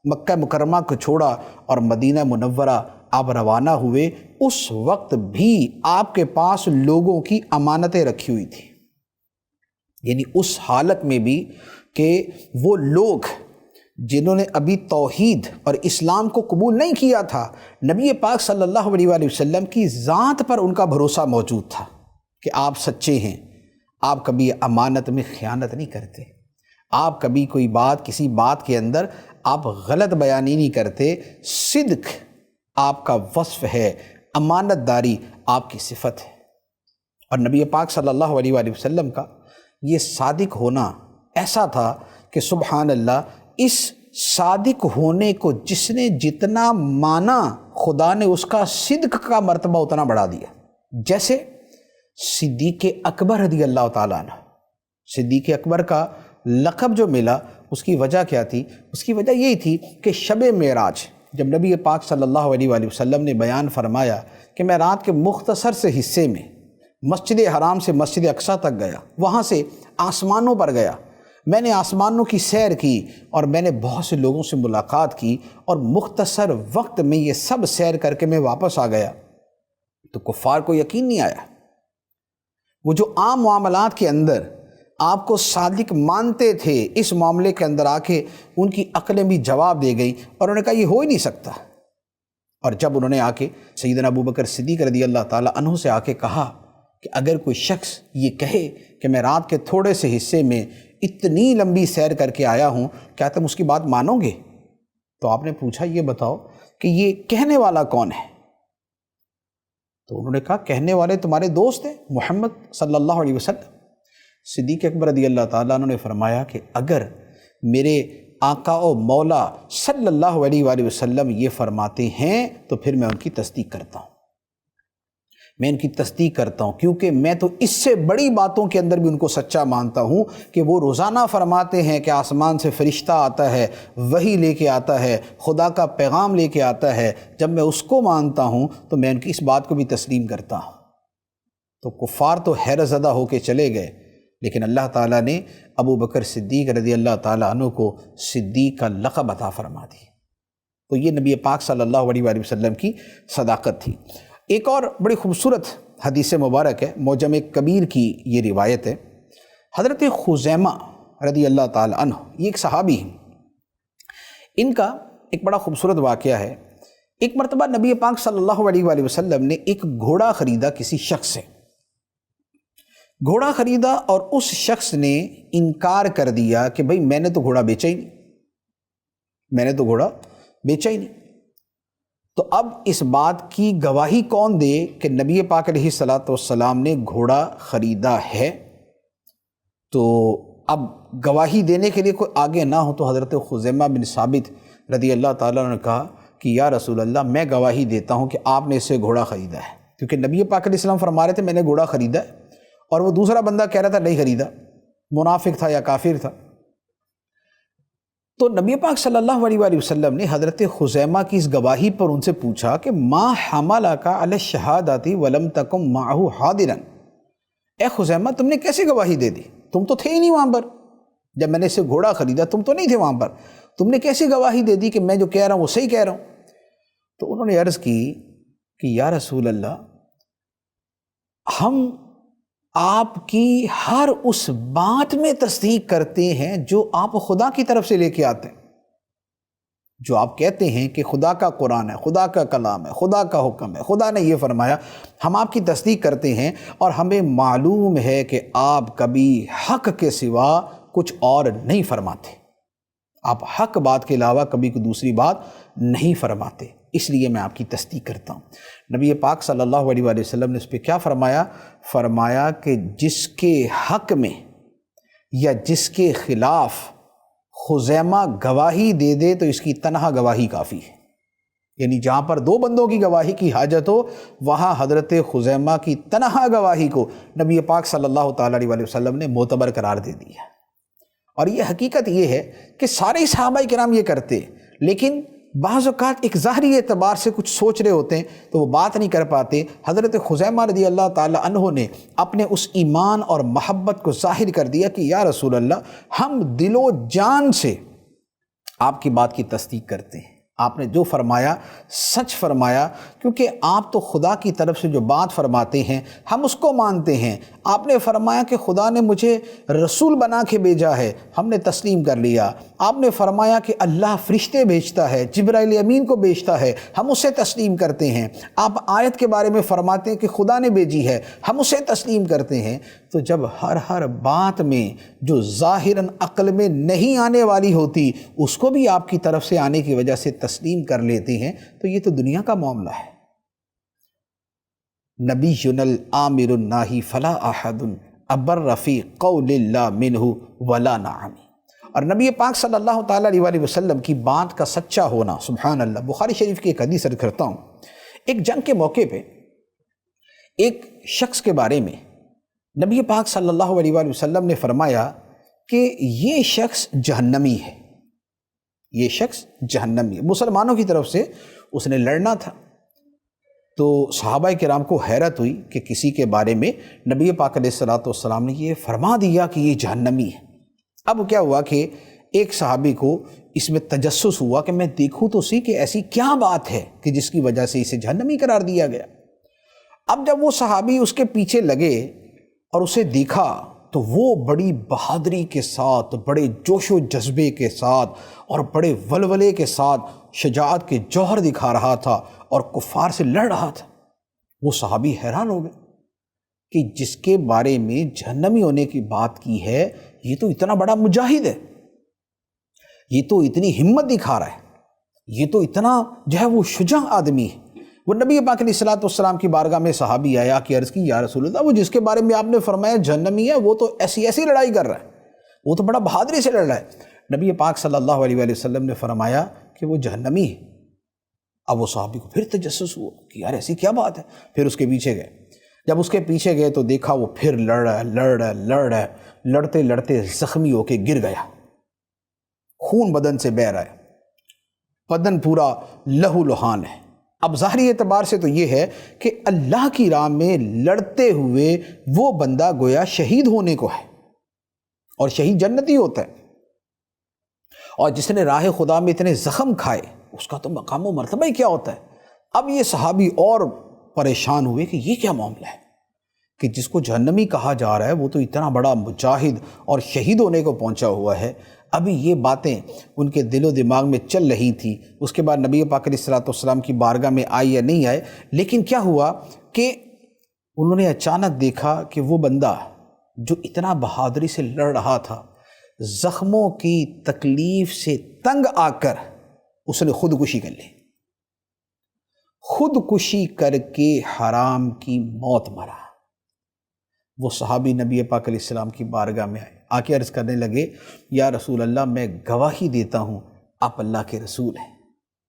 مکہ مکرمہ کو چھوڑا اور مدینہ منورہ آپ روانہ ہوئے، اس وقت بھی آپ کے پاس لوگوں کی امانتیں رکھی ہوئی تھی، یعنی اس حالت میں بھی کہ وہ لوگ جنہوں نے ابھی توحید اور اسلام کو قبول نہیں کیا تھا، نبی پاک صلی اللہ علیہ وآلہ وسلم کی ذات پر ان کا بھروسہ موجود تھا کہ آپ سچے ہیں، آپ کبھی امانت میں خیانت نہیں کرتے، آپ کبھی کوئی بات، کسی بات کے اندر آپ غلط بیانی نہیں کرتے، صدق آپ کا وصف ہے، امانت داری آپ کی صفت ہے۔ اور نبی پاک صلی اللہ علیہ وآلہ وسلم کا یہ صادق ہونا ایسا تھا کہ سبحان اللہ، اس صادق ہونے کو جس نے جتنا مانا، خدا نے اس کا صدق کا مرتبہ اتنا بڑھا دیا۔ جیسے صدیق اکبر رضی اللہ تعالیٰ عنہ، صدیق اکبر کا لقب جو ملا، اس کی وجہ کیا تھی؟ اس کی وجہ یہی تھی کہ شب معراج جب نبی پاک صلی اللہ علیہ وآلہ وسلم نے بیان فرمایا کہ میں رات کے مختصر سے حصے میں مسجد حرام سے مسجد اقصیٰ تک گیا، وہاں سے آسمانوں پر گیا، میں نے آسمانوں کی سیر کی اور میں نے بہت سے لوگوں سے ملاقات کی، اور مختصر وقت میں یہ سب سیر کر کے میں واپس آ گیا، تو کفار کو یقین نہیں آیا۔ وہ جو عام معاملات کے اندر آپ کو صادق مانتے تھے، اس معاملے کے اندر آ کے ان کی عقلیں بھی جواب دے گئی، اور انہوں نے کہا یہ ہو ہی نہیں سکتا۔ اور جب انہوں نے آ کے سیدنا ابوبکر صدیق رضی اللہ تعالیٰ عنہ سے آ کے کہا کہ اگر کوئی شخص یہ کہے کہ میں رات کے تھوڑے سے حصے میں اتنی لمبی سیر کر کے آیا ہوں، کیا تم اس کی بات مانو گے؟ تو آپ نے پوچھا یہ بتاؤ کہ یہ کہنے والا کون ہے؟ تو انہوں نے کہا کہنے والے تمہارے دوست ہیں محمد صلی اللہ علیہ وسلم۔ صدیق اکبر رضی اللہ تعالیٰ عنہ نے فرمایا کہ اگر میرے آقا و مولا صلی اللہ علیہ وآلہ وسلم یہ فرماتے ہیں تو پھر میں ان کی تصدیق کرتا ہوں، میں ان کی تصدیق کرتا ہوں، کیونکہ میں تو اس سے بڑی باتوں کے اندر بھی ان کو سچا مانتا ہوں کہ وہ روزانہ فرماتے ہیں کہ آسمان سے فرشتہ آتا ہے، وحی لے کے آتا ہے، خدا کا پیغام لے کے آتا ہے، جب میں اس کو مانتا ہوں تو میں ان کی اس بات کو بھی تسلیم کرتا ہوں۔ تو کفار تو حیرت زدہ ہو کے چلے گئے، لیکن اللہ تعالیٰ نے ابو بکر صدیق رضی اللہ تعالیٰ عنہ کو صدیق کا لقب عطا فرما دی۔ تو یہ نبی پاک صلی اللہ علیہ وآلہ وسلم کی صداقت تھی۔ ایک اور بڑی خوبصورت حدیث مبارک ہے، معجم کبیر کی یہ روایت ہے۔ حضرت خزیمہ رضی اللہ تعالیٰ عنہ، یہ ایک صحابی ہیں، ان کا ایک بڑا خوبصورت واقعہ ہے۔ ایک مرتبہ نبی پاک صلی اللہ علیہ وآلہ وسلم نے ایک گھوڑا خریدا کسی شخص سے، گھوڑا خریدا اور اس شخص نے انکار کر دیا کہ بھئی میں نے تو گھوڑا بیچا ہی نہیں، میں نے تو گھوڑا بیچا ہی نہیں۔ تو اب اس بات کی گواہی کون دے کہ نبی پاک علیہ الصلوۃ والسلام نے گھوڑا خریدا ہے؟ تو اب گواہی دینے کے لیے کوئی آگے نہ ہو تو حضرت خزیمہ بن ثابت رضی اللہ تعالیٰ نے کہا کہ یا رسول اللہ، میں گواہی دیتا ہوں کہ آپ نے اس سے گھوڑا خریدا ہے، کیونکہ نبی پاک علیہ السلام فرما رہے تھے میں نے گھوڑا خریدا ہے، اور وہ دوسرا بندہ کہہ رہا تھا نہیں خریدا، منافق تھا یا کافر تھا۔ تو نبی پاک صلی اللہ علیہ وآلہ وسلم نے حضرت خزیمہ کی اس گواہی پر ان سے پوچھا کہ ما حملک علی الشہادۃ ولم تکن معہ حاضرا، اے خزیمہ تم نے کیسے گواہی دے دی؟ تم تو تھے ہی نہیں وہاں پر، جب میں نے اسے گھوڑا خریدا تم تو نہیں تھے وہاں پر، تم نے کیسے گواہی دے دی کہ میں جو کہہ رہا ہوں وہ صحیح کہہ رہا ہوں؟ تو انہوں نے عرض کی کہ یا رسول اللہ، ہم آپ کی ہر اس بات میں تصدیق کرتے ہیں جو آپ خدا کی طرف سے لے کے آتے ہیں، جو آپ کہتے ہیں کہ خدا کا قرآن ہے، خدا کا کلام ہے، خدا کا حکم ہے، خدا نے یہ فرمایا، ہم آپ کی تصدیق کرتے ہیں، اور ہمیں معلوم ہے کہ آپ کبھی حق کے سوا کچھ اور نہیں فرماتے، آپ حق بات کے علاوہ کبھی کوئی دوسری بات نہیں فرماتے، اس لیے میں آپ کی تصدیق کرتا ہوں۔ نبی پاک صلی اللہ علیہ وآلہ وسلم نے اس پہ کیا فرمایا؟ فرمایا کہ جس کے حق میں یا جس کے خلاف خزیمہ گواہی دے دے تو اس کی تنہا گواہی کافی ہے، یعنی جہاں پر دو بندوں کی گواہی کی حاجت ہو وہاں حضرت خزیمہ کی تنہا گواہی کو نبی پاک صلی اللہ تعالیٰ علیہ وآلہ وسلم نے معتبر قرار دے دیا۔ اور یہ حقیقت یہ ہے کہ سارے صحابہ کرام یہ کرتے، لیکن بعض اوقات ایک ظاہری اعتبار سے کچھ سوچ رہے ہوتے ہیں تو وہ بات نہیں کر پاتے۔ حضرت خزیمہ رضی اللہ تعالیٰ عنہ نے اپنے اس ایمان اور محبت کو ظاہر کر دیا کہ یا رسول اللہ، ہم دل و جان سے آپ کی بات کی تصدیق کرتے ہیں، آپ نے جو فرمایا سچ فرمایا، کیونکہ آپ تو خدا کی طرف سے جو بات فرماتے ہیں ہم اس کو مانتے ہیں۔ آپ نے فرمایا کہ خدا نے مجھے رسول بنا کے بھیجا ہے، ہم نے تسلیم کر لیا۔ آپ نے فرمایا کہ اللہ فرشتے بھیجتا ہے، جبرائیل امین کو بھیجتا ہے، ہم اسے تسلیم کرتے ہیں۔ آپ آیت کے بارے میں فرماتے ہیں کہ خدا نے بھیجی ہے، ہم اسے تسلیم کرتے ہیں۔ تو جب ہر بات میں جو ظاہراً عقل میں نہیں آنے والی ہوتی اس کو بھی آپ کی طرف سے آنے کی وجہ سے تسلیم کر لیتے ہیں، تو یہ تو دنیا کا معاملہ ہے۔ نبی العامر الناہی فلا احد ابر فی قول اللہ منہ ولا نعمی۔ اور نبی پاک صلی اللہ تعالیٰ علیہ وسلم کی بات کا سچا ہونا، سبحان اللہ۔ بخاری شریف کی ایک حدیث عرض کرتا ہوں، ایک جنگ کے موقع پہ ایک شخص کے بارے میں نبی پاک صلی اللہ علیہ وسلم نے فرمایا کہ یہ شخص جہنمی ہے، یہ شخص جہنمی ہے۔ مسلمانوں کی طرف سے اس نے لڑنا تھا، تو صحابہ کرام کو حیرت ہوئی کہ کسی کے بارے میں نبی پاک علیہ السلام نے یہ فرما دیا کہ یہ جہنمی ہے۔ اب کیا ہوا کہ ایک صحابی کو اس میں تجسس ہوا کہ میں دیکھوں تو سی کہ ایسی کیا بات ہے کہ جس کی وجہ سے اسے جہنمی قرار دیا گیا۔ اب جب وہ صحابی اس کے پیچھے لگے اور اسے دیکھا تو وہ بڑی بہادری کے ساتھ، بڑے جوش و جذبے کے ساتھ اور بڑے ولولے کے ساتھ شجاعت کے جوہر دکھا رہا تھا اور کفار سے لڑ رہا تھا۔ وہ صحابی حیران ہو گئے کہ جس کے بارے میں جہنمی ہونے کی بات کی ہے یہ تو اتنا بڑا مجاہد ہے، یہ تو اتنی ہمت دکھا رہا ہے، یہ تو اتنا جو ہے وہ شجاع آدمی ہے۔ وہ نبی پاک علیہ السلام کی بارگاہ میں صحابی آیا کہ عرض کی یا رسول اللہ، وہ جس کے بارے میں آپ نے فرمایا جہنمی ہے وہ تو ایسی لڑائی کر رہا ہے، وہ تو بڑا بہادری سے لڑ رہا ہے۔ نبی پاک صلی اللہ علیہ وآلہ وسلم نے فرمایا کہ وہ جہنمی ہے۔ اب وہ صحابی کو پھر تجسس ہوا کہ یار ایسی کیا بات ہے، پھر اس کے پیچھے گئے۔ جب اس کے پیچھے گئے تو دیکھا وہ پھر لڑ رہا ہے، لڑتے لڑتے زخمی ہو کے گر گیا، خون بدن سے بہہ رہا ہے، بدن پورا لہو لہان ہے۔ اب ظاہری اعتبار سے تو یہ ہے کہ اللہ کی راہ میں لڑتے ہوئے وہ بندہ گویا شہید ہونے کو ہے، اور شہید جنتی ہوتا ہے، اور جس نے راہ خدا میں اتنے زخم کھائے اس کا تو مقام و مرتبہ ہی کیا ہوتا ہے۔ اب یہ صحابی اور پریشان ہوئے کہ یہ کیا معاملہ ہے کہ جس کو جہنمی کہا جا رہا ہے وہ تو اتنا بڑا مجاہد اور شہید ہونے کو پہنچا ہوا ہے۔ ابھی یہ باتیں ان کے دل و دماغ میں چل رہی تھی۔ اس کے بعد نبی پاک علیہ السلام کی بارگاہ میں آئے یا نہیں آئے، لیکن کیا ہوا کہ انہوں نے اچانک دیکھا کہ وہ بندہ جو اتنا بہادری سے لڑ رہا تھا، زخموں کی تکلیف سے تنگ آ کر اس نے خودکشی کر لی، خودکشی کر کے حرام کی موت مرا۔ وہ صحابی نبی پاک علیہ السلام کی بارگاہ میں آئے، آ کے عرض کرنے لگے یا رسول اللہ، میں گواہی دیتا ہوں آپ اللہ کے رسول ہیں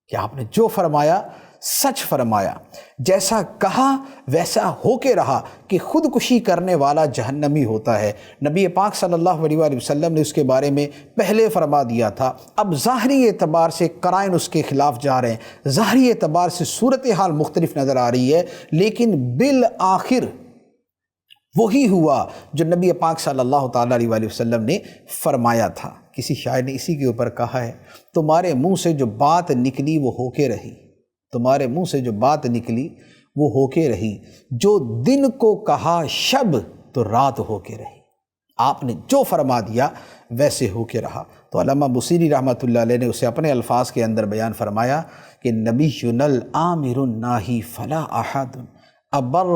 کہ آپ نے جو فرمایا سچ فرمایا، جیسا کہا ویسا ہو کے رہا کہ خودکشی کرنے والا جہنمی ہوتا ہے۔ نبی پاک صلی اللہ علیہ وآلہ وسلم نے اس کے بارے میں پہلے فرما دیا تھا۔ اب ظاہری اعتبار سے قرائن اس کے خلاف جا رہے ہیں، ظاہری اعتبار سے صورتحال مختلف نظر آ رہی ہے، لیکن بالآخر وہی ہوا جو نبی پاک صلی اللہ تعالیٰ علیہ وآلہ وسلم نے فرمایا تھا۔ کسی شاعر نے اسی کے اوپر کہا ہے، تمہارے منہ سے جو بات نکلی وہ ہو کے رہی، تمہارے منہ سے جو بات نکلی وہ ہو کے رہی، جو دن کو کہا شب تو رات ہو کے رہی۔ آپ نے جو فرما دیا ویسے ہو کے رہا۔ تو علامہ بصیری رحمۃ اللہ علیہ نے اسے اپنے الفاظ کے اندر بیان فرمایا کہ نبی العامر الناہی فلا احد ابر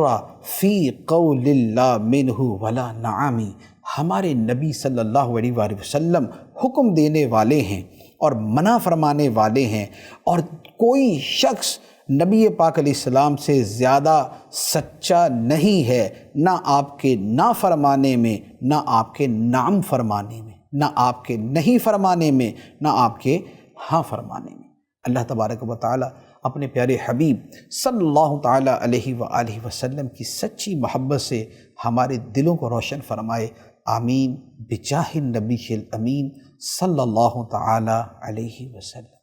فی قول اللہ منہ ولا نعمی۔ ہمارے نبی صلی اللہ علیہ وآلہ وسلم حکم دینے والے ہیں اور منع فرمانے والے ہیں، اور کوئی شخص نبی پاک علیہ السلام سے زیادہ سچا نہیں ہے، نہ آپ کے نہ فرمانے میں، نہ آپ کے نام فرمانے میں، نہ آپ کے نہیں فرمانے میں، نہ آپ کے ہاں فرمانے میں۔ اللہ تبارک و تعالی اپنے پیارے حبیب صلی اللہ تعالی علیہ وآلہ وسلم کی سچی محبت سے ہمارے دلوں کو روشن فرمائے، آمین، بجاہ النبی الامین صلی اللہ تعالی علیہ وسلم۔